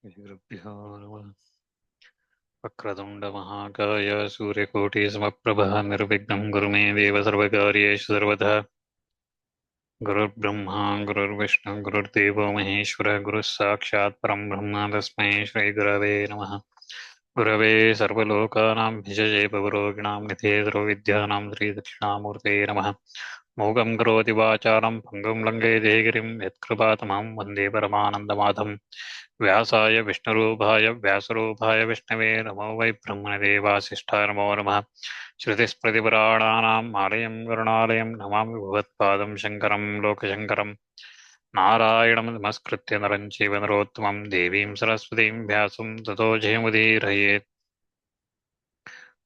गुरुभ्यो नमः। वक्रतुण्डमहाकाय सूर्यकोटिसमप्रभः निर्विघ्नं कुरु मे देव सर्वकार्येषु सर्वदा। गुरुर्ब्रह्मा गुरुर्विष्णु गुरुर्देवो महेश्वरः गुरुः साक्षात् परं ब्रह्म तस्मै श्रीगुरवे नमः। गुरवे सर्वलोकानां भिषजे भवरोगिणां निधे सर्वविद्यानां श्रीदक्षिणामूर्तये नमः। मूकं करोति वाचालं पङ्गुं लङ्घयते गिरिं यत्कृपातमहं वन्दे परमानन्दमाधवम्। व्यासाय विष्णुरूपाय व्यासरूपाय विष्णवे नमो वै ब्रह्मणदेवासिष्ठाय नमो नमः। श्रुतिस्मृतिपुराणानाम् आलयं करुणालयं नमामि भगवत्पादं शङ्करं लोकशङ्करं। नारायणं नमस्कृत्य नरं चैव नरोत्तमं देवीं सरस्वतीं व्यासं ततो जयमुदीरयेत्।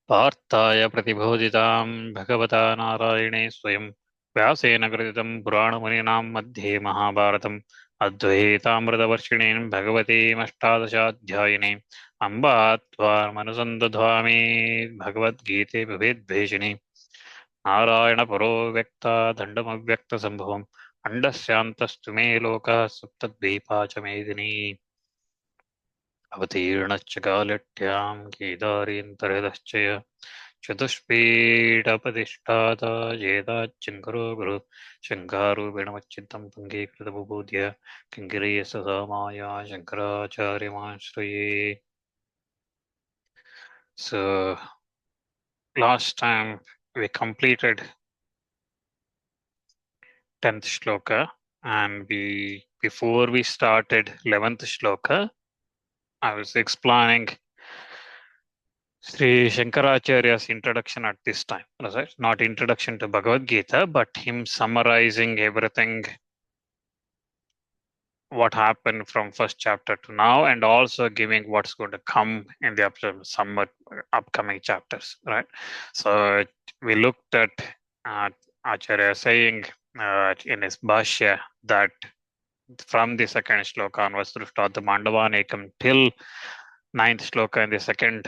पार्थाय प्रतिबोधितां भगवता नारायणे स्वयं व्यासेन कृतितं पुराणमुनीनां मध्ये महाभारतम् अद्वैतामृतवर्षिणीं भगवतीमष्टादशाध्यायिनीम् अम्बा त्वामनुसन्दधामि भगवद्गीते विभेद्भेषिणि नारायणपरो व्यक्ता दण्डमव्यक्तसम्भवम् अण्डस्यान्तस्तु मे लोकः सप्तद्वीपा च मेदिनी अवतीर्णश्च कालट्यां केदारेऽन्तर्गतश्च चतुष्पीठपतिष्ठाता जेताच्चिन्करो गुरु शङ्कारूपेणमच्चित्तं पङ्गीकृतबुबूध्य किङ्किरीयसदामाया शङ्कराचार्यमाश्रये. So last time we completed 10th shloka, and before we started 11th shloka, I was explaining Sri Shankaracharya's introduction at this time, right? Not introduction to Bhagavad Gita, but him summarizing everything, what happened from first chapter to now, and also giving what's going to come in the upcoming chapters, right? So we looked at Acharya saying in his Bhashya that from the second shloka onwards, Drushtata Mandavanekam till 9th shloka in the second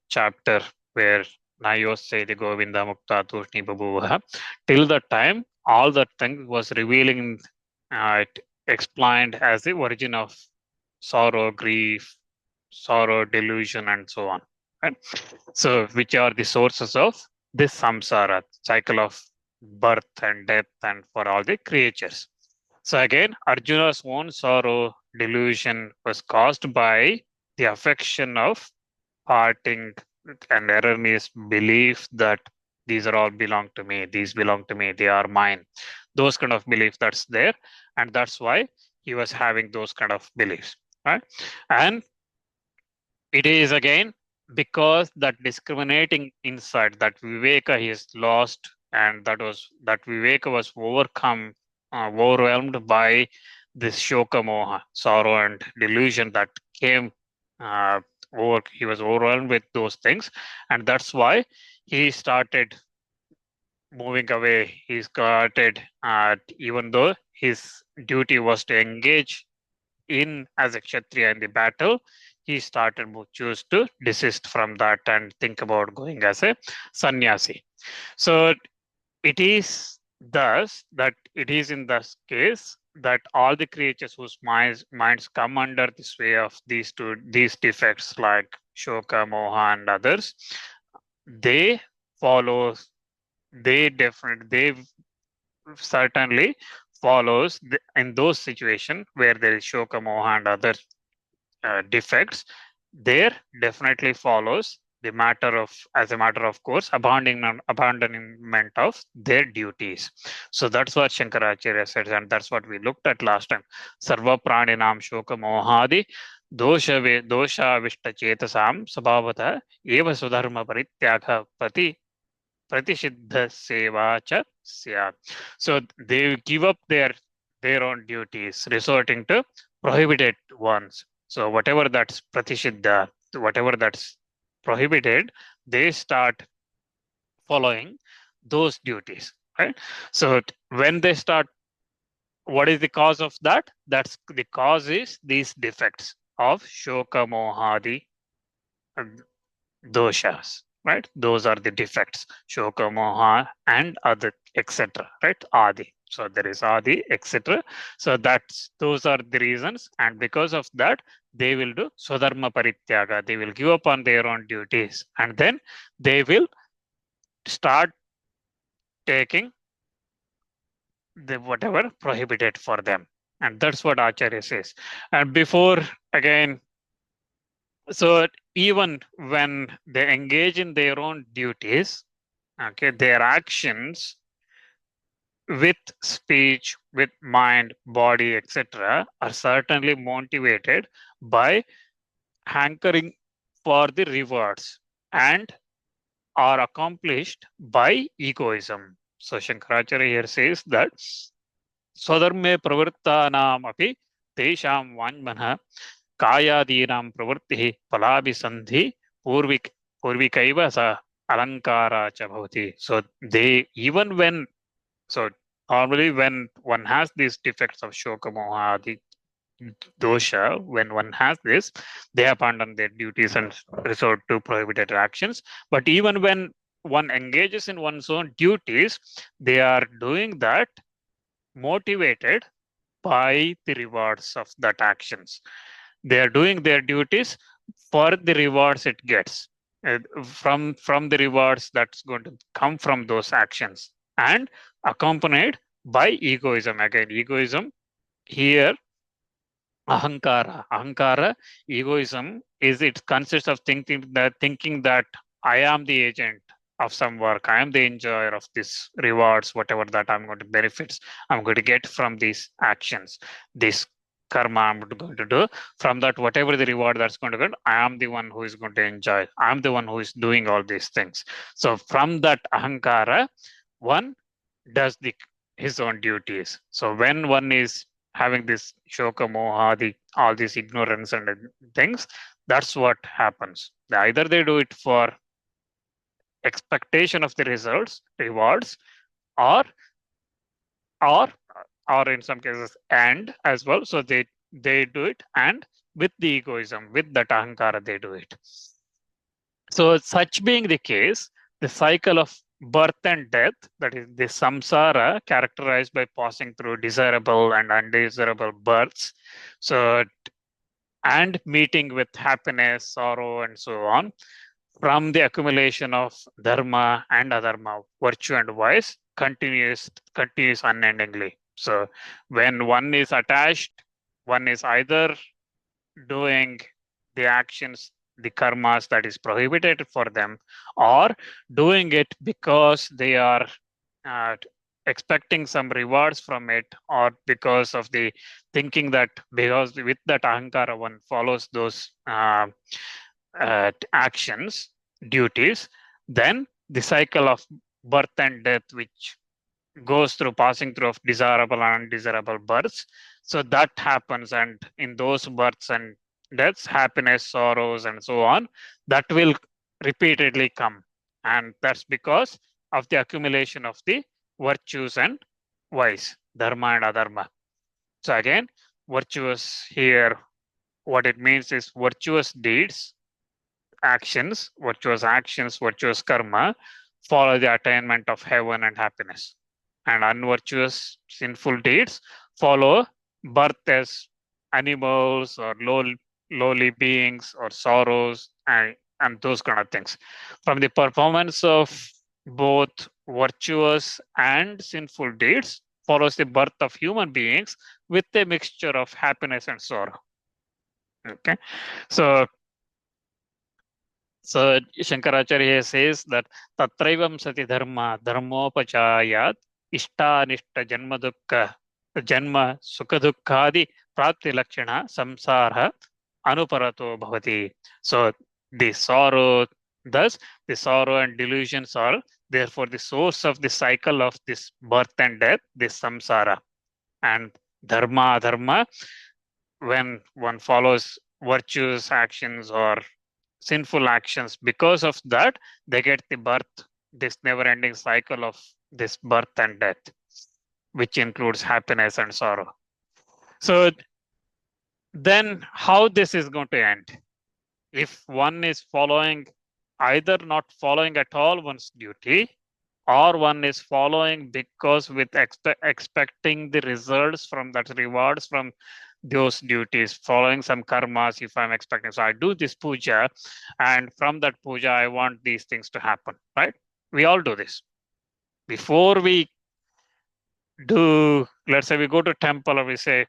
chapter, where Nayos say the Govinda Mukta Tushni Babuha, till that time, all that thing was revealing, it explained as the origin of sorrow, grief, sorrow, delusion, and so on. Right? So, which are the sources of this samsara, cycle of birth and death, and for all the creatures. So again, Arjuna's own sorrow, delusion was caused by the affection of parting and erroneous belief that these are all belong to me, these belong to me, they are mine. Those kind of belief that's there, and that's why he was having those kind of beliefs, right? And it is again because that discriminating insight, that viveka he is lost, and that viveka was overwhelmed by this shoka moha, sorrow and delusion that came he was overwhelmed with those things, and that's why he started moving away. He started, even though his duty was to engage in as a kshatriya in the battle, he started choose to desist from that and think about going as a sannyasi. So it is thus that it is in this case that all the creatures whose minds come under the sway of these defects like shoka, moha, and others, they certainly follows in those situations where there is shoka, moha, and other defects, there definitely follows the matter of, as a matter of course, abandonment of their duties. So that's what Shankaracharya said, and that's what we looked at last time. Sarva praninam shoka mohadi dosha vishta chetasam sabhavata eva sudharma parityagha pratisiddha seva cha syat. So they give up their own duties, resorting to prohibited ones. So whatever that's pratisiddha, whatever that's prohibited, they start following those duties, right? So when they start, what is the cause of that? That's the cause is these defects of shoka mohadi doshas, right? Those are the defects, shoka moha and other, etc., right? Adi. So there is adi, etc. So those are the reasons, and because of that, they will do swadharma parityaga. They will give up on their own duties, and then they will start taking the whatever prohibited for them. And that's what Acharya says. And before, again, so even when they engage in their own duties, okay, their actions with speech, with mind, body, etc., are certainly motivated by hankering for the rewards and are accomplished by egoism. So Shankaracharya here says that स्वधर्मे प्रवृत्तानाम् अपि तेषां वाङ्मनः कायादीनां प्रवृत्तिः फलाभिसन्धि पूर्विकैव स अलङ्कारा च भवति. So they, even when, so normally when one has these defects of shoka moha adi dosha, when one has this, they abandon their duties and resort to prohibited actions. But even when one engages in one's own duties, they are doing that motivated by the rewards of that actions. They are doing their duties for the rewards it gets, from the rewards that's going to come from those actions, and accompanied by egoism. Again, egoism here, ahankara, egoism is, it consists of thinking that I am the agent of some work, I am the enjoyer of this rewards, whatever that I'm going to benefits I'm going to get from these actions, this karma I'm going to do. From that, whatever the reward that's going to get, I am the one who is going to enjoy. I'm the one who is doing all these things. So from that ahankara, one does his own duties. So when one is having this shoka moha, all these ignorance and things, that's what happens. Either they do it for expectation of the results, rewards, or in some cases and as well. So they do it, and with the egoism, with that ahankara, they do it. So such being the case, the cycle of birth and death, that is the samsara, characterized by passing through desirable and undesirable births, so and meeting with happiness, sorrow, and so on, from the accumulation of dharma and adharma, virtue and vice, continues unendingly. So when one is attached, one is either doing the actions, the karmas that is prohibited for them, or doing it because they are expecting some rewards from it, or because of the thinking that because with that ahankara one follows those actions, duties, then the cycle of birth and death, which goes through passing through of desirable and undesirable births. So that happens, and in those births and deaths, happiness, sorrows, and so on, that will repeatedly come. And that's because of the accumulation of the virtues and vice, dharma and adharma. So again, virtuous here, what it means is virtuous deeds, actions, virtuous karma, follow the attainment of heaven and happiness. And unvirtuous, sinful deeds follow birth as animals or lowly beings or sorrows and those kind of things. From the performance of both virtuous and sinful deeds follows the birth of human beings with a mixture of happiness and sorrow. Okay, so Shankaracharya says that tatraivam sati dharma dharmopachayat ishtanishta janma sukhadukkadi prapti lakshana samsara anuparato bhavati. So the sorrow and delusions are therefore the source of the cycle of this birth and death, this samsara. And dharma, when one follows virtuous actions or sinful actions, because of that, they get the birth, this never-ending cycle of this birth and death, which includes happiness and sorrow. So then how this is going to end? If one is following, either not following at all one's duty, or one is following because with expecting the results from that rewards from those duties, following some karmas if I'm expecting. So I do this puja, and from that puja, I want these things to happen, right? We all do this. Before we do, let's say we go to temple or we say,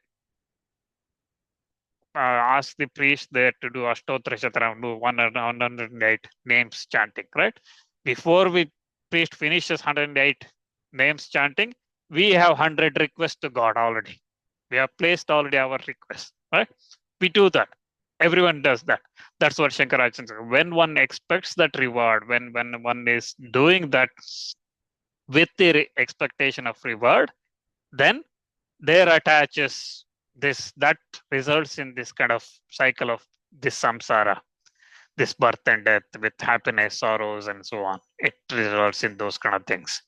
ask the priest there to do Ashtotra Shatram, do 108 names chanting, right? Before we priest finishes 108 names chanting, we have 100 requests to God already. We have placed already our requests, right? We do that. Everyone does that. That's what Shankaracharya says. When one expects that reward, when one is doing that with the expectation of reward, then there attaches this, that results in this kind of cycle of this samsara, this birth and death with happiness, sorrows, and so on. It results in those kind of things.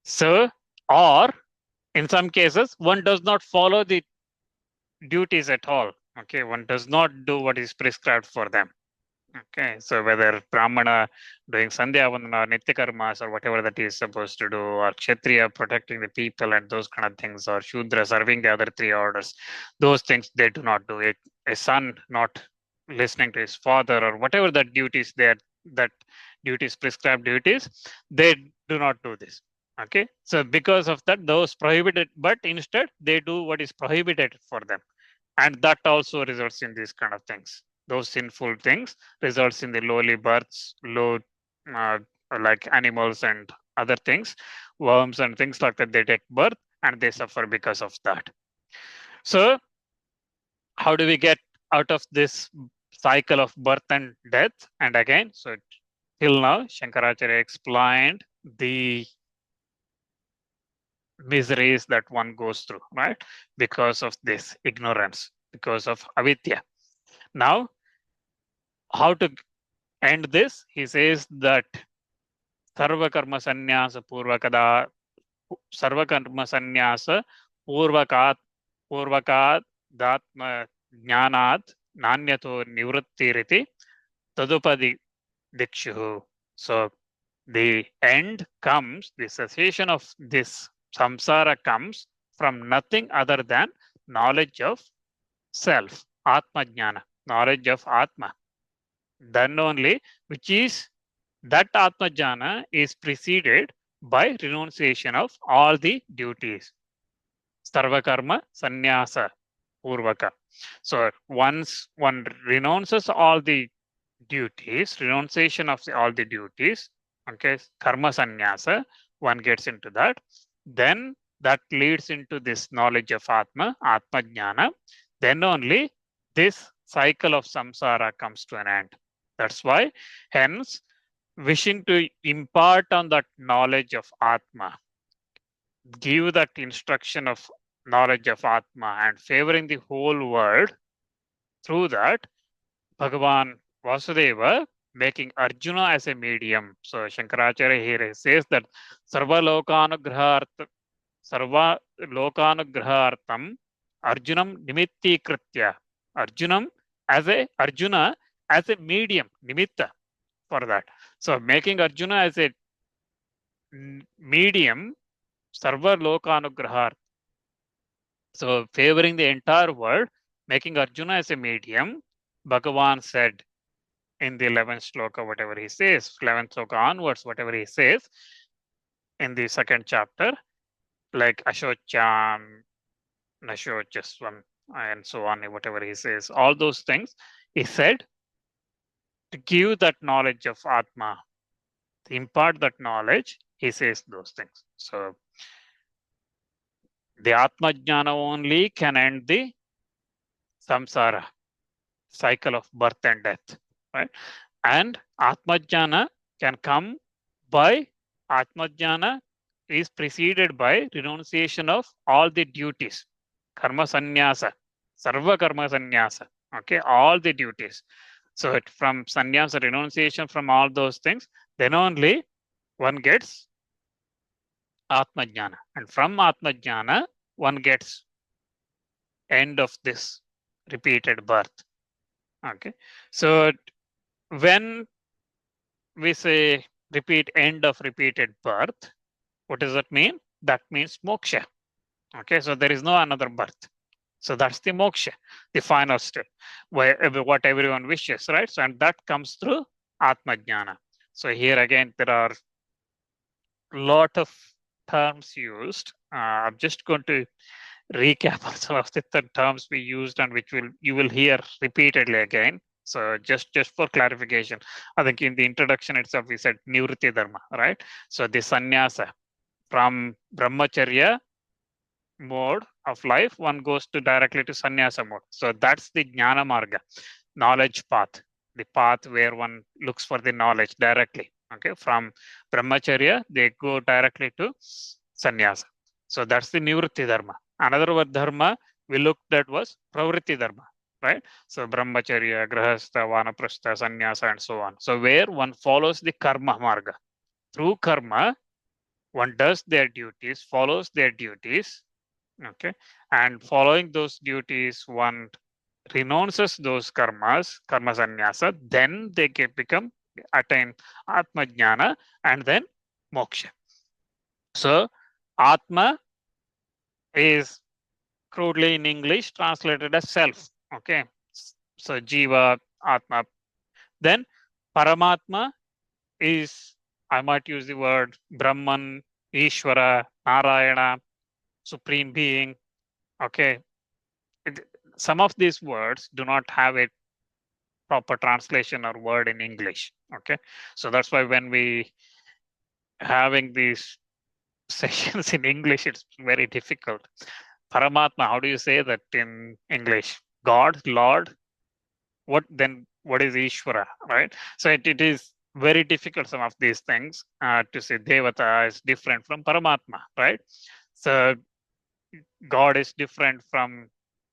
So, or in some cases, one does not follow the duties at all. Okay, one does not do what is prescribed for them. Okay, so whether Brahmana doing Sandhya Vandana, Nitya Karmas, or whatever that he is supposed to do, or Kshatriya protecting the people and those kind of things, or Shudra serving the other three orders, those things they do not do it. A son not listening to his father, or whatever that duties there, that duties, prescribed duties, they do not do this. Okay, so because of that, those prohibited, but instead they do what is prohibited for them. And that also results in these kind of things. Those sinful things results in the lowly births, low, like animals and other things, worms and things like that. They take birth and they suffer because of that. So, how do we get out of this cycle of birth and death? And again, so till now, Shankaracharya explained the miseries that one goes through, right? Because of this ignorance, because of avidya. Now, how to end this? He says that sarva karma sannyasa purvakada, sarva karma sannyasa purvakat ātma-jnānāt nānyato nivrittiriti tadupadi dikshuhu. So the end comes, the cessation of this samsara comes from nothing other than knowledge of self, ātma-jnāna, knowledge of Atma. Then only, which is that ātma-jnāna is preceded by renunciation of all the duties. Sarva karma sannyasa purvaka. So once one renounces all the duties, renunciation of all the duties, okay, karma sannyasa, one gets into that. Then that leads into this knowledge of Atma, ātma-jnāna. Then only this cycle of samsara comes to an end. That's why, hence, wishing to impart on that knowledge of Atma, give that instruction of knowledge of Atma and favoring the whole world, through that, Bhagavan Vasudeva making Arjuna as a medium. So Shankaracharya here says that Sarva Lokanugrahartam Arjunam Nimitti Kritya. Arjuna as a medium, nimitta for that. So making Arjuna as a medium, Sarva Lokanugrahar. So favoring the entire world, making Arjuna as a medium, Bhagavan said in the 11th sloka, whatever he says, 11th sloka onwards, whatever he says in the second chapter, like Ashocham, Nashochasvam, and so on, whatever he says, all those things, he said to give that knowledge of Atma, to impart that knowledge, he says those things. So the ātma-jnāna only can end the samsara, cycle of birth and death, right? And ātma-jnāna can come by, ātma-jnāna is preceded by renunciation of all the duties, karma sannyasa, sarva karma sannyasa, okay, all the duties. So from sannyasa, renunciation from all those things, then only one gets ātma-jnāna. And from ātma-jnāna, one gets end of this repeated birth. Okay. So when we say repeat end of repeated birth, what does that mean? That means moksha. Okay. So there is no another birth. So that's the moksha, the final step, where what everyone wishes, right? So, and that comes through ātma-jnāna. So here again, there are a lot of terms used. I'm just going to recap on some of the terms we used and which you will hear repeatedly again. So just for clarification, I think in the introduction itself we said nivritti dharma, right? So the sannyasa from brahmacharya mode of life, one goes to directly to sannyasa mode. So that's the jnana marga, knowledge path, the path where one looks for the knowledge directly. Okay, from brahmacharya they go directly to sannyasa. So that's the nivritti dharma. Another word dharma we looked at was pravritti dharma, right? So brahmacharya, grahastha, vanaprastha, sannyasa, and so on. So where one follows the karma marga. Through karma, one does their duties, follows their duties, okay, and following those duties, one renounces those karmas, karma sannyasa, then they attain ātma-jnāna and then moksha. So atma is crudely in English translated as self, okay. So jiva, atma. Then paramatma is, I might use the word Brahman, Ishvara, Narayana, supreme being, okay. Some of these words do not have a proper translation or word in English, okay. So that's why when we having these sessions in English, it's very difficult. Paramatma, how do you say that in English? God, Lord. What is Ishvara, right? So it is very difficult, some of these things, to say Devata is different from Paramatma, right? So God is different from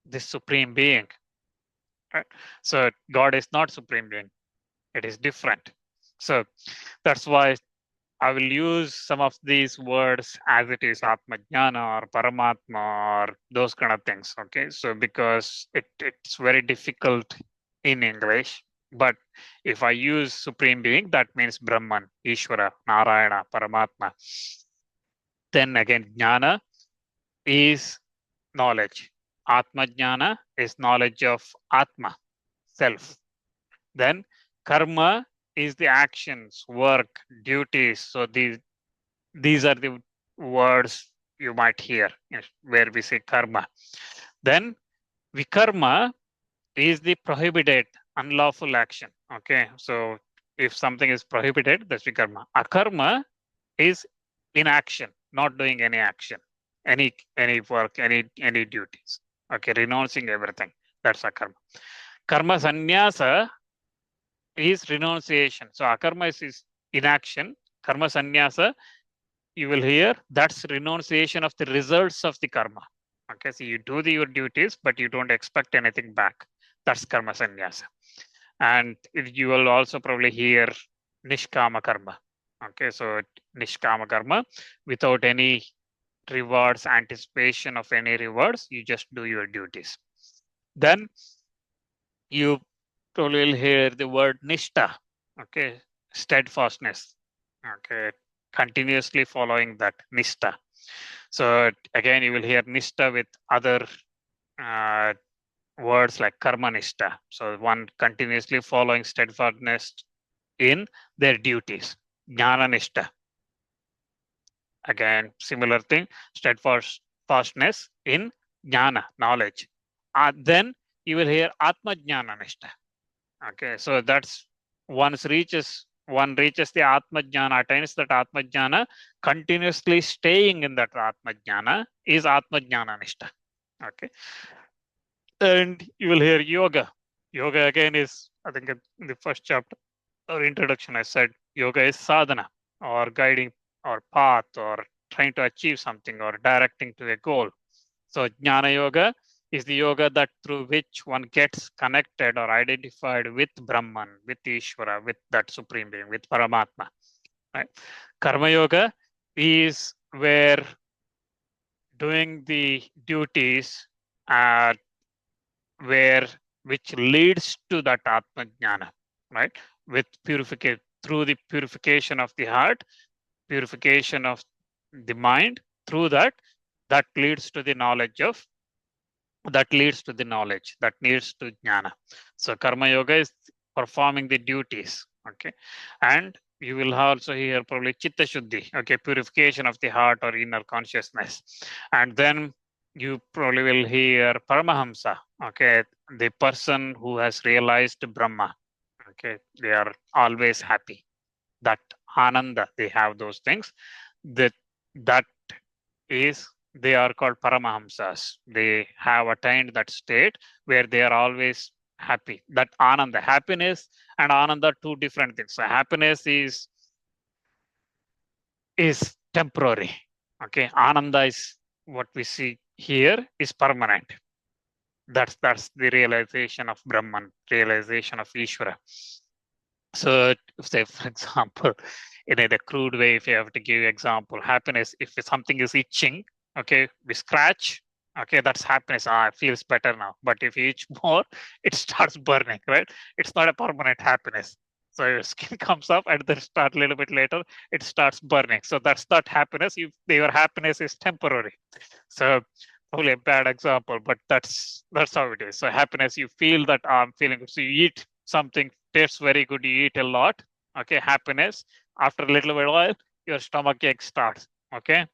the supreme being, right? So God is not supreme being, it is different. So that's why I will use some of these words as it is ātma-jnāna or paramatma or those kind of things, okay? So because it's very difficult in English, but if I use supreme being, that means Brahman, Ishvara, Narayana, Paramatma. Then again, jnana is knowledge. Ātma-jnāna is knowledge of Atma, self. Then karma is the actions, work, duties. So these are the words you might hear where we say karma. Then vikarma is the prohibited, unlawful action. Okay, so if something is prohibited, that's vikarma. Akarma is inaction, not doing any action, any work, any duties. Okay, renouncing everything. That's akarma. Karma sannyasa is renunciation. So akarma is inaction. Karma sannyasa, you will hear, that's renunciation of the results of the karma. Okay, so you do your duties, but you don't expect anything back. That's karma sannyasa. And you will also probably hear nishkama karma. Okay, so nishkama karma, without any rewards, anticipation of any rewards, you just do your duties. Then you probably will hear the word nishta, okay, steadfastness, okay, continuously following that nishta. So again, you will hear nishta with other words like karma nishta. So one continuously following steadfastness in their duties. Jnana nishta. Again, similar thing, steadfastness in jnana, knowledge. Then you will hear ātma-jnāna nishta. Okay, so that's one reaches the ātma-jnāna, attains that ātma-jnāna, continuously staying in that ātma-jnāna is ātma-jnāna nishta. Okay, and you will hear yoga. Yoga again is, I think in the first chapter or introduction, I said yoga is sadhana or guiding or path or trying to achieve something or directing to a goal. So jnana yoga is the yoga that through which one gets connected or identified with Brahman, with Ishvara, with that supreme being, with Paramatma. Right? Karma yoga is where doing the duties which leads to that ātma-jnāna, right? With purification, through the purification of the heart, purification of the mind, through that leads to the knowledge of that leads to the knowledge, that leads to jnana. So karma yoga is performing the duties. Okay. And you will also hear probably chitta shuddhi, okay, purification of the heart or inner consciousness. And then you probably will hear paramahamsa, okay, the person who has realized Brahma. Okay, they are always happy. That ananda, they have those things. That is, they are called paramahamsas. They have attained that state where they are always happy. That ananda, happiness and ananda are two different things. So happiness is temporary. Okay, ananda is what we see here is permanent. That's the realization of Brahman, realization of Ishvara. So, say for example, in a crude way, if you have to give example, happiness, if something is itching, okay, we scratch, okay, that's happiness. Ah, it feels better now. But if you itch more, it starts burning, right? It's not a permanent happiness. So your skin comes up and then start a little bit later, it starts burning. So that's not happiness. Your happiness is temporary. So probably a bad example, but that's how it is. So happiness, you feel that I'm feeling good. So you eat something, tastes very good, you eat a lot. Okay, happiness. After a little while, your stomach ache starts. Okay,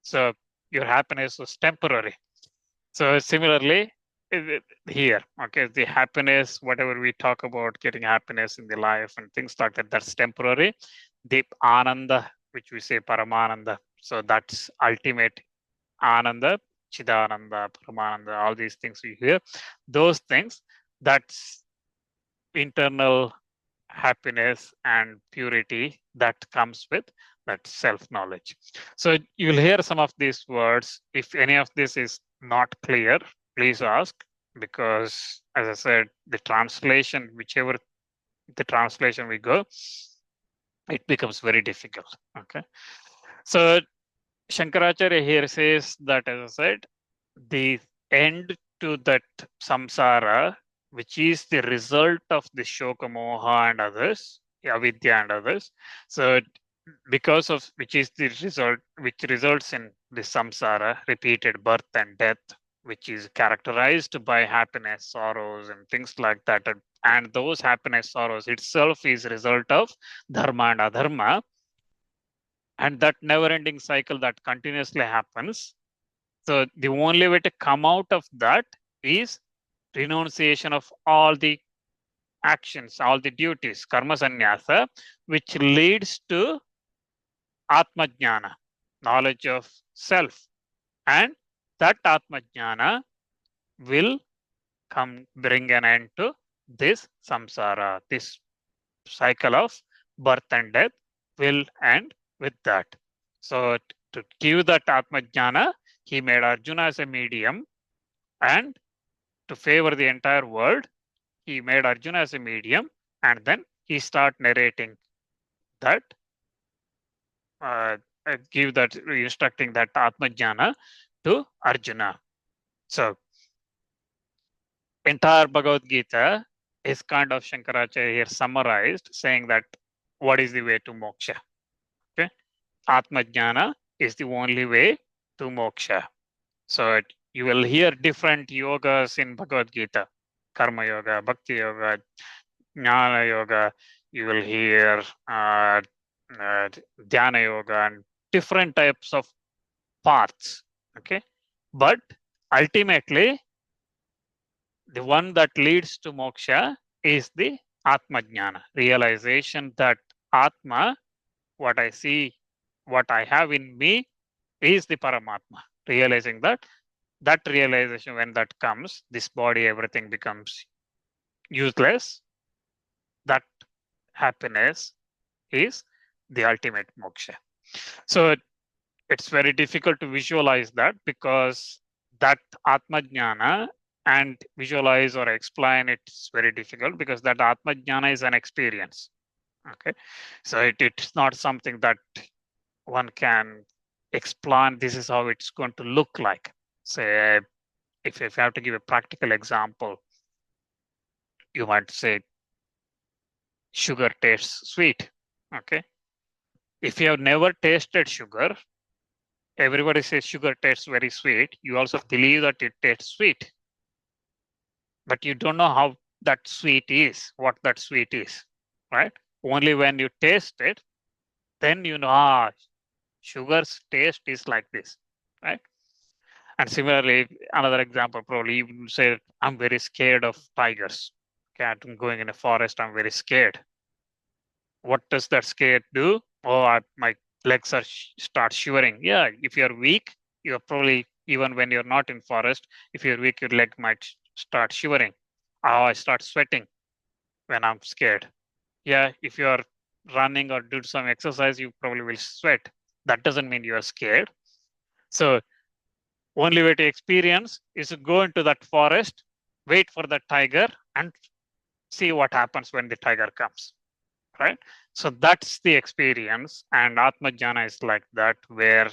so your happiness was temporary. So similarly, here, okay, the happiness, whatever we talk about, getting happiness in the life and things like that, that's temporary. The ananda, which we say paramananda, so that's ultimate ananda, chidananda, paramananda, all these things we hear, those things, that's internal happiness and purity that comes with that self-knowledge. So you'll hear some of these words. If any of this is not clear, please ask, because as I said, the translation, whichever the translation we go, it becomes very difficult. Okay. So Shankaracharya here says that, as I said, the end to that samsara, which is the result of the shoka moha and others, avidya and others. So because of which is the result, which results in the samsara, repeated birth and death, which is characterized by happiness, sorrows, and things like that. And those happiness, sorrows itself is result of dharma and adharma. And that never-ending cycle that continuously happens. So the only way to come out of that is renunciation of all the actions, all the duties, karma sannyasa, which leads to ātma-jnāna, knowledge of self. And that ātma-jnāna will bring an end to this samsara, this cycle of birth and death will end with that. So to give that ātma-jnāna, he made Arjuna as a medium, and to favor the entire world, he made Arjuna as a medium, and then he start narrating that, instructing that ātma-jnāna to Arjuna. So entire Bhagavad Gita is kind of Shankaracharya here summarized, saying that what is the way to moksha? Okay, ātma-jnāna is the only way to moksha. So you will hear different yogas in Bhagavad Gita, karma yoga, bhakti yoga, jnana yoga. You will hear dhyana yoga and different types of paths. Okay, but ultimately, the one that leads to moksha is the ātma-jnāna, realization that Atma, what I see, what I have in me, is the Paramatma. Realizing that realization, when that comes, this body, everything becomes useless. That happiness is the ultimate moksha. So it's very difficult to visualize that, because that ātma-jnāna and visualize or explain it's very difficult, because that ātma-jnāna is an experience. Okay, so it's not something that one can explain. This is how it's going to look like. Say, if you have to give a practical example, you might say sugar tastes sweet. Okay, if you have never tasted sugar, everybody says sugar tastes very sweet. You also believe that it tastes sweet. but you don't know how that sweet is, what that sweet is, right? Only when you taste it, then you know, sugar's taste is like this, right? And similarly, another example, probably you say, I'm very scared of tigers. Okay, I'm going in a forest, I'm very scared. What does that scare do? Oh, my legs are start shivering. Yeah, if you're weak, you're probably, even when you're not in forest, if you're weak, your leg might start shivering. Oh, I start sweating when I'm scared. Yeah, if you're running or do some exercise, you probably will sweat. That doesn't mean you're scared. So only way to experience is to go into that forest, wait for the tiger, and see what happens when the tiger comes, right? So that's the experience, and ātma-jnāna is like that, where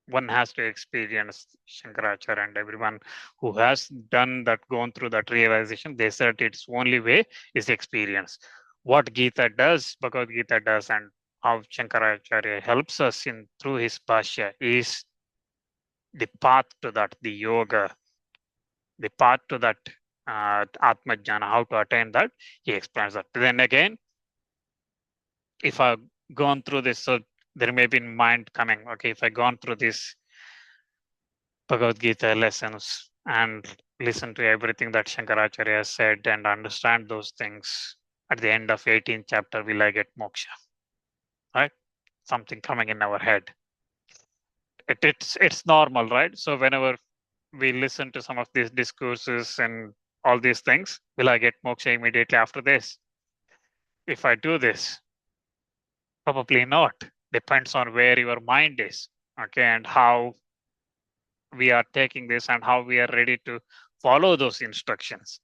one has to experience. Shankaracharya and everyone who has done that, gone through that realization, they said its only way is experience. What Gita does, Bhagavad Gita does, and how Shankaracharya helps us in through his Bhashya is the path to that, the yoga, the path to that ātma-jnāna, how to attain that. He explains that. Then again, if I've gone through this, so there may be mind coming, okay, if I gone through this Bhagavad Gita lessons and listen to everything that Shankaracharya said and understand those things, at the end of 18th chapter, will I get moksha? Right? Something coming in our head. It's normal, right? So whenever we listen to some of these discourses and all these things, will I get moksha immediately after this? If I do this, probably not. Depends on where your mind is, okay, and how we are taking this and how we are ready to follow those instructions,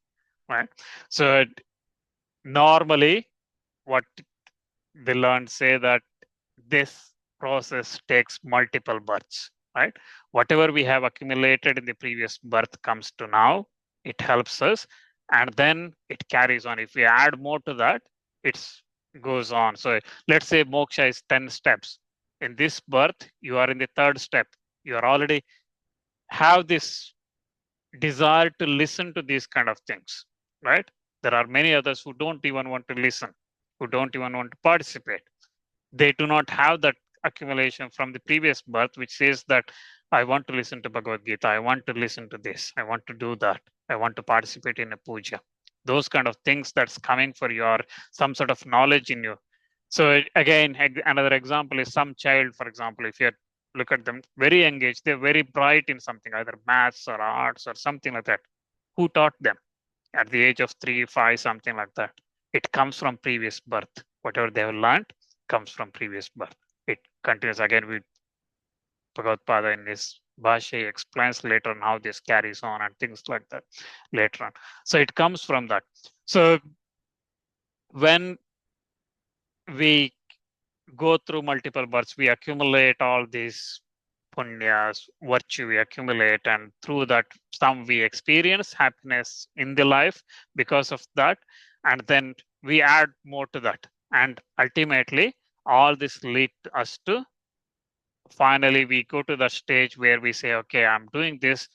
right? So normally, what they learn say that this process takes multiple births, right? Whatever we have accumulated in the previous birth comes to now, it helps us, and then it carries on. If we add more to that, it goes on. So let's say moksha is 10 steps. In this birth, you are in the third step. You are already have this desire to listen to these kind of things, right? There are many others who don't even want to listen, who don't even want to participate. They do not have that accumulation from the previous birth, which says that I want to listen to Bhagavad Gita, I want to listen to this, I want to do that, I want to participate in a puja. Those kind of things that's coming for your some sort of knowledge in you. So again, another example is some child, for example, if you look at them, very engaged, they're very bright in something, either maths or arts or something like that. Who taught them? At the age of 3, 5, something like that. It comes from previous birth. Whatever they have learned comes from previous birth. It continues again with Bhagavad in his Bhashya. He explains later on how this carries on and things like that later on. So it comes from that. So when we go through multiple births, we accumulate all these punyas, virtue we accumulate, and through that, some we experience happiness in the life because of that, and then we add more to that. And ultimately, all this lead us to finally we go to the stage where we say, okay, I'm doing this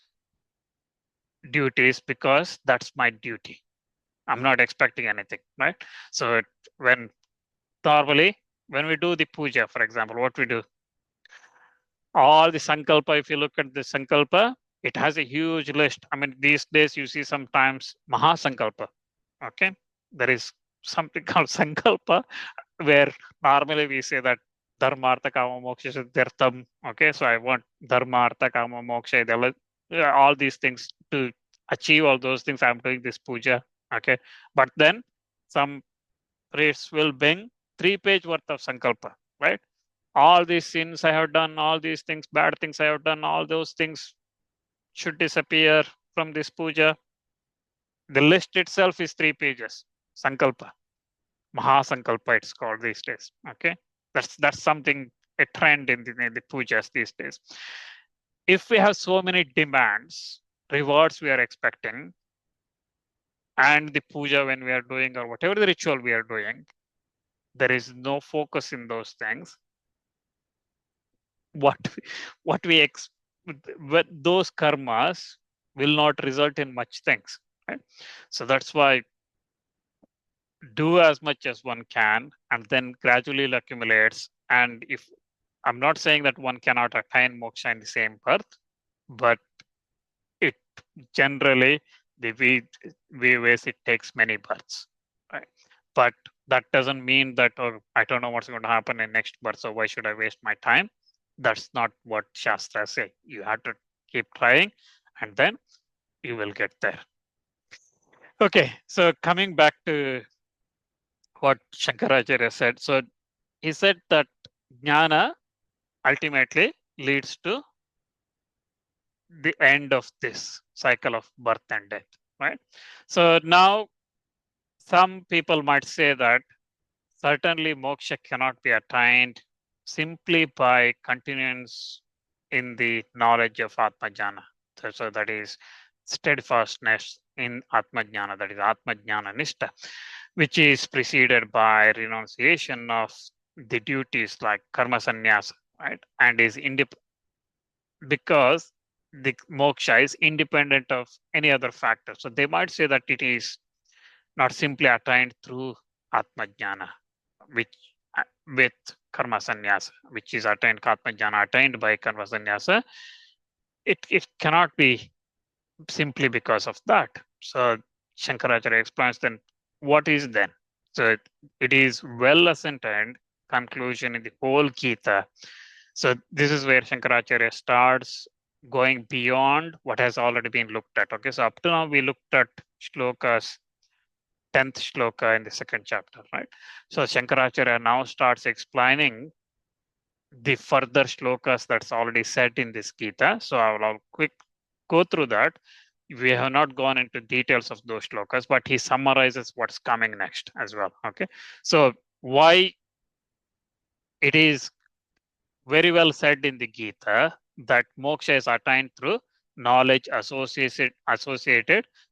duties because that's my duty. I'm not expecting anything, right? So when normally when we do the puja, for example, what we do, all the sankalpa, if you look at the sankalpa, it has a huge list. I mean, these days you see sometimes mahasankalpa. Okay, there is something called sankalpa, where normally we say that dharma artha kama moksha siddhartham. Okay, so I want dharma artha kama moksha, all these things to achieve all those things. I'm doing this puja. Okay, but then some priests will bring 3-page worth of sankalpa, right? All these sins I have done, all these things, bad things I have done, all those things should disappear from this puja. The list itself is 3 pages. Sankalpa, Mahasankalpa, it's called these days. Okay, that's something a trend in the pujas these days. If we have so many demands, rewards we are expecting, and the puja when we are doing or whatever the ritual we are doing, there is no focus in those things. What we those karmas will not result in much things. right? So that's why do as much as one can, and then gradually it accumulates. And if I'm not saying that one cannot attain moksha in the same birth, but it generally the ways it takes many births, right? But that doesn't mean that, oh, I don't know what's going to happen in next birth, so why should I waste my time? That's not what Shastra say. You have to keep trying, and then you will get there. Okay, so coming back to what Shankaracharya said. So he said that jnana ultimately leads to the end of this cycle of birth and death, right? So now some people might say that certainly moksha cannot be attained simply by continuance in the knowledge of ātma-jnāna. So that is steadfastness in ātma-jnāna, that is ātma-jnāna nishta, which is preceded by renunciation of the duties like karma sannyasa, right? And is because the moksha is independent of any other factor. So they might say that it is not simply attained through ātma-jnāna, which with karma sannyasa, which is attained ātma-jnāna, attained by karma sannyasa. It cannot be simply because of that. So Shankaracharya explains then what is then. So it is well ascertained conclusion in the whole Gita. So this is where Shankaracharya starts going beyond what has already been looked at. Okay, so up to now we looked at shlokas, 10th shloka in the second chapter, right? So Shankaracharya now starts explaining the further shlokas that's already said in this Gita. So I'll quick go through that. We have not gone into details of those shlokas, but he summarizes what's coming next as well. Okay, so why it is very well said in the Gita that moksha is attained through knowledge associated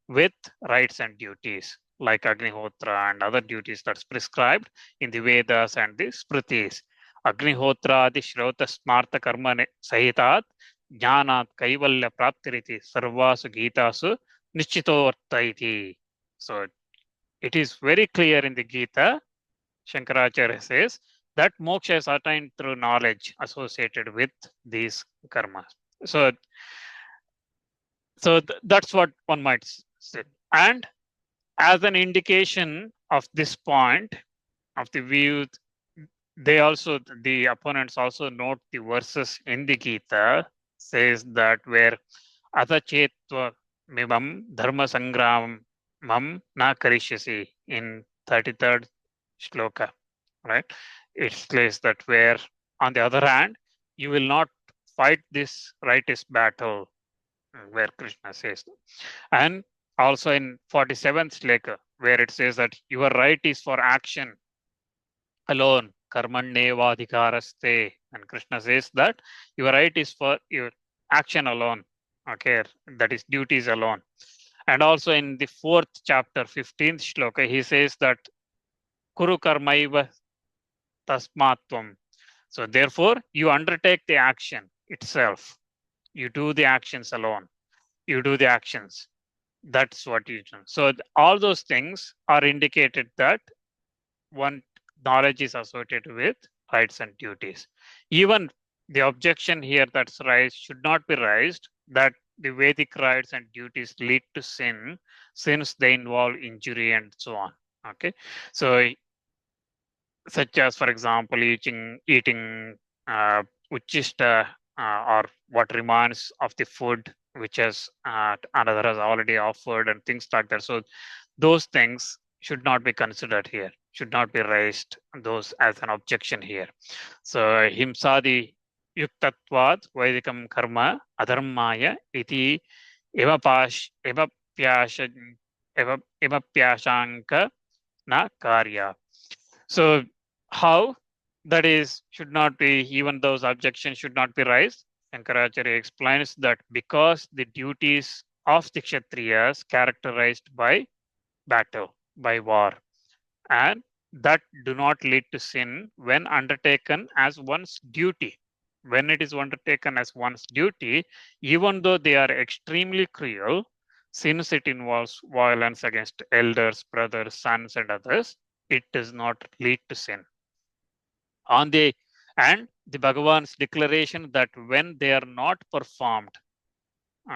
with rights and duties like Agnihotra and other duties that's prescribed in the Vedas and the Smritis. Agnihotra adi shrota smarta karma sahitat jnanat kaivalya praptiriti sarvasu gitasu nischitovarta iti. So it is very clear in the Gita, Shankaracharya says, that moksha is attained through knowledge associated with these karmas. So that's what one might say. And as an indication of this point of the view, they also, the opponents also note the verses in the Gita says that where atachetva mimam dharma sangramam na karishyasi in 33rd shloka, right? It says that where, on the other hand, you will not fight this righteous battle, where Krishna says. And also in 47th shloka, where it says that your right is for action alone, karmannevadhikaraste. And Krishna says that your right is for your action alone, okay, that is duties alone. And also in the 4th chapter, 15th shloka, he says that kuru karmaiva tasmatvam. So therefore, you undertake the action itself. You do the actions alone. You do the actions. That's what you do. So all those things are indicated that one knowledge is associated with rights and duties. Even the objection here that's raised should not be raised that the Vedic rights and duties lead to sin, since they involve injury and so on. Okay, so such as, for example, eating uchishta or what remains of the food which has another has already offered and things like that. So those things should not be considered here, should not be raised those as an objection here. So himsadi yuktatvad vaidikam karma adharmaya iti evapyashanka na karya. So how that is should not be, even those objections should not be raised. Shankaracharya explains that because the duties of the Kshatriyas characterized by battle, by war, and that do not lead to sin when undertaken as one's duty. When it is undertaken as one's duty, even though they are extremely cruel, since it involves violence against elders, brothers, sons, and others, it does not lead to sin. And the Bhagavan's declaration that when they are not performed,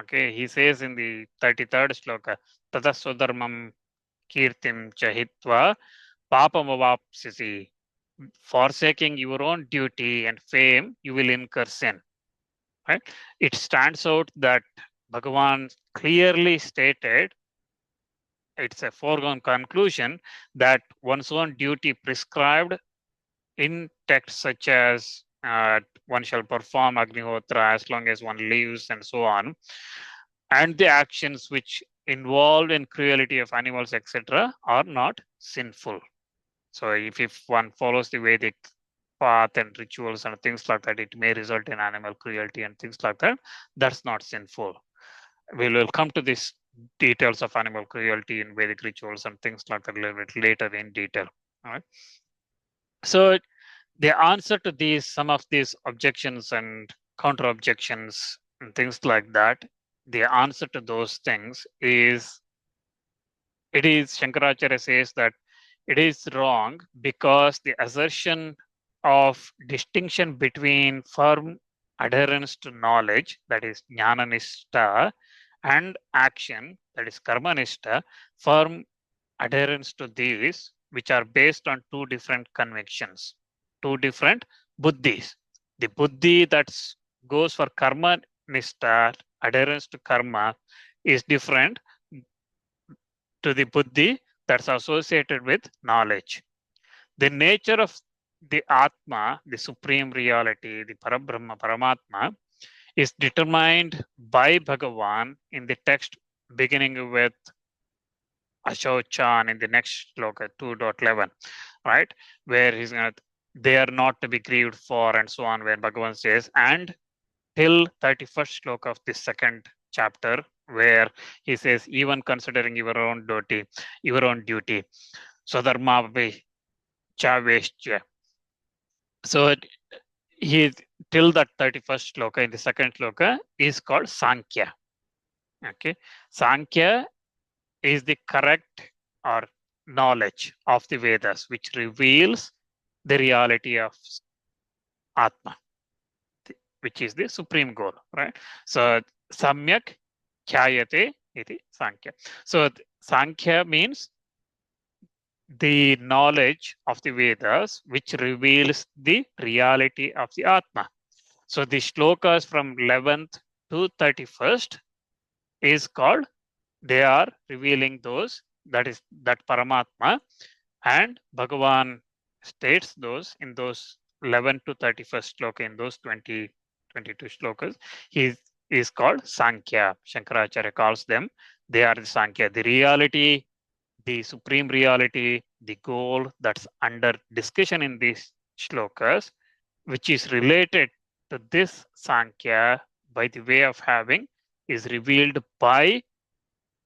okay, he says in the 33rd shloka, Tata Swadharmam Kirtim Chahitva Papamavapsisi. Forsaking your own duty and fame, you will incur sin. Right? It stands out that Bhagavan clearly stated, it's a foregone conclusion, that one's own duty prescribed in texts such as one shall perform Agnihotra as long as one lives and so on, and the actions which involve in cruelty of animals, etc., are not sinful. So if one follows the Vedic path and rituals and things like that, it may result in animal cruelty and things like that. That's not sinful. We will come to these details of animal cruelty in Vedic rituals and things like that a little bit later in detail. All right. So the answer to these, some of these objections and counter objections and things like that, the answer to those things is, it is, Shankaracharya says that it is wrong because the assertion of distinction between firm adherence to knowledge, that is jnana-nishta, and action, that is karma-nishta, firm adherence to these, which are based on two different convictions, two different buddhis. The buddhi that goes for karma-nishta, adherence to karma, is different to the buddhi that's associated with knowledge. The nature of the Atma, the supreme reality, the Parabrahma, Paramatma, is determined by Bhagavan in the text beginning with Ashochan in the next shloka 2.11, right? Where he's going to, they are not to be grieved for and so on, where Bhagavan says, and till 31st shloka of this second chapter, where he says, even considering your own duty, Swadharma Chaveshya. So he, till that 31st shloka, in the second shloka, is called Samkhya. Okay, Samkhya is the correct or knowledge of the Vedas, which reveals the reality of Atma, which is the supreme goal, right? So Samyak Khyayate iti Samkhya. So Samkhya means the knowledge of the Vedas, which reveals the reality of the Atma. So the shlokas from 11th to 31st is called, they are revealing those, that is that Paramatma, and Bhagavan states those in those 11 to 31st shloka, in those 22 shlokas, he is called Sankhya. Shankaracharya calls them, they are the Sankhya, the reality, the supreme reality, the goal that's under discussion in these shlokas, which is related to this Sankhya by the way of having, is revealed by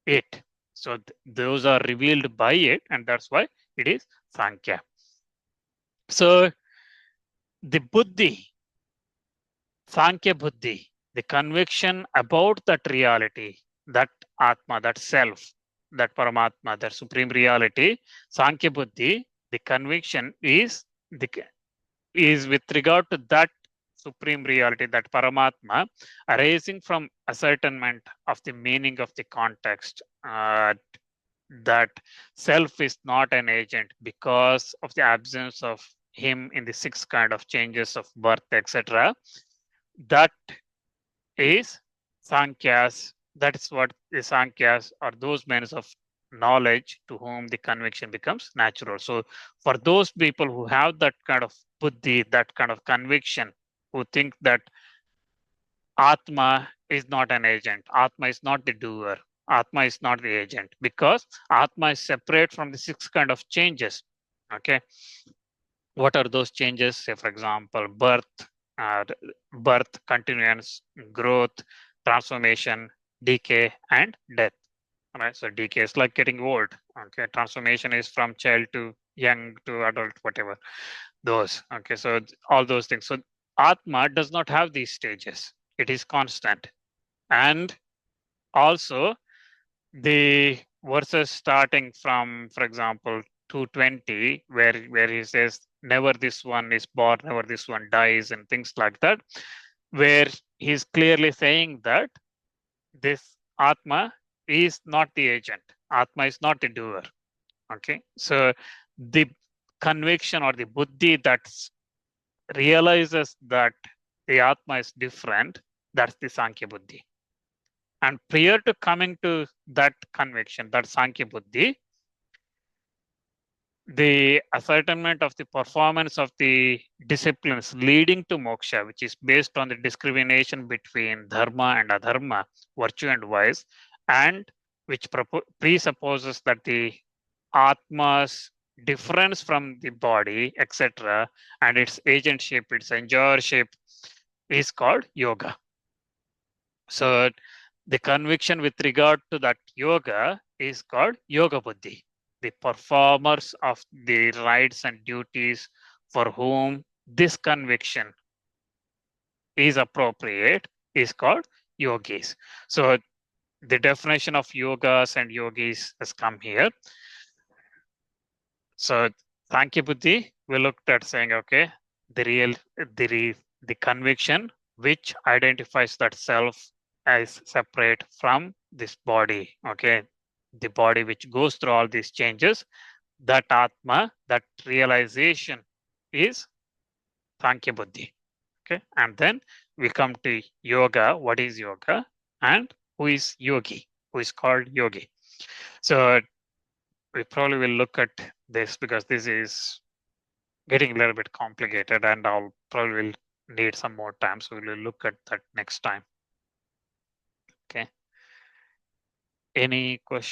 it. So those are revealed by it, and that's why it is Sankhya. So the buddhi, Sankhya buddhi, the conviction about that reality, that Atma, that self, that Paramatma, that supreme reality, Sankhya buddhi, the conviction is with regard to that supreme reality, that Paramatma, arising from ascertainment of the meaning of the context, that self is not an agent because of the absence of him in the six kind of changes of birth, etc. That is Sankhyas. That is what the Sankhyas are, those men of knowledge to whom the conviction becomes natural. So for those people who have that kind of buddhi, that kind of conviction, who think that Atma is not an agent, Atma is not the doer, Atma is not the agent, because Atma is separate from the six kind of changes. Okay, what are those changes? Say, for example, birth, continuance, growth, transformation, decay, and death. Right. So decay is like getting old. Okay, transformation is from child to young to adult, whatever. Those. Okay, so all those things. So Atma does not have these stages. It is constant. And also the verses starting from, for example, 220, where he says, never this one is born, never this one dies, and things like that, where he's clearly saying that this Atma is not the agent. Atma is not the doer. Okay. So the conviction or the buddhi that realizes that the Atma is different, that's the Sankhya buddhi. And prior to coming to that conviction, that Sankhya buddhi, the ascertainment of the performance of the disciplines leading to moksha, which is based on the discrimination between dharma and adharma, virtue and vice, and which presupposes that the atma's difference from the body, etc., and its agentship, its enjoyership, is called yoga. So the conviction with regard to that yoga is called yoga buddhi. The performers of the rights and duties for whom this conviction is appropriate is called yogis. So the definition of yogas and yogis has come here. So Sankhya buddhi, we looked at saying, okay, the conviction which identifies that self as separate from this body, okay, the body which goes through all these changes, that Atma, that realization is Sankhya buddhi. Okay, and then we come to yoga. What is yoga? And who is yogi? Who is called yogi? So we probably will look at this because this is getting a little bit complicated, and I'll probably will need some more time. So we'll look at that next time. Okay. Any questions?